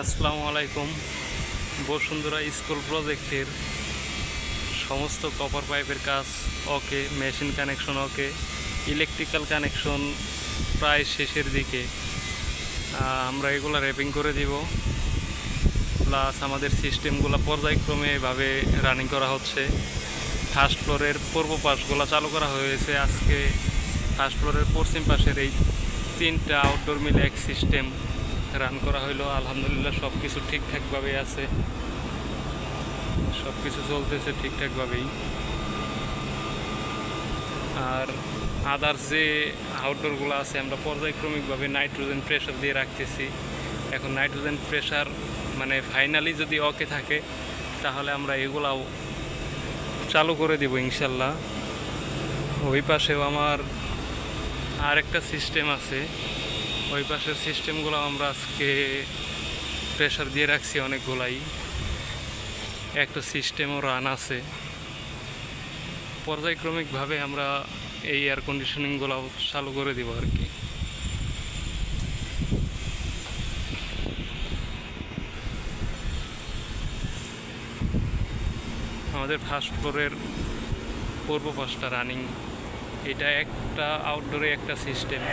আসসালামু আলাইকুম। বসুন্ধরা স্কুল প্রজেক্টের সমস্ত কপার পাইপের কাজ okay, machine connection okay, electrical connection প্রায় শেষের দিকে। আমরা এগুলো র্যাপিং করে দিব, প্লাস আমাদের সিস্টেমগুলো পর্যায়ক্রমে এভাবে রানিং করা হচ্ছে। ফার্স্ট ফ্লোরের পূর্ব পাশগুলো চালু করা হয়েছে আজকে। ফার্স্ট ফ্লোরের পশ্চিম পাশের এই তিনটা আউটডোর মিলে এক সিস্টেম রান করা হইলো। আলহামদুলিল্লাহ সব কিছু ঠিকঠাকভাবে আছে, সব কিছু চলতেছে ঠিকঠাকভাবেই। আর আদার্স যে আউটডোরগুলো আছে আমরা পর্যায়ক্রমিকভাবে নাইট্রোজেন প্রেশার দিয়ে রাখতেছি। এখন নাইট্রোজেন প্রেশার মানে ফাইনালি যদি ওকে থাকে তাহলে আমরা এগুলাও চালু করে দিব ইনশাল্লাহ। ওই পাশেও আমার আরেকটা সিস্টেম আছে, ওই পাশের সিস্টেমগুলো আমরা আজকে প্রেশার দিয়ে রাখছি অনেকগুলাই। একটা সিস্টেমও রান আছে। পর্যায়ক্রমিকভাবে আমরা এই এয়ার কন্ডিশনিংগুলো চালু করে দিব আর কি। আমাদের ফার্স্ট ফ্লোরের পূর্ব পাশটা রানিং। এটা একটা আউটডোরে একটা সিস্টেম।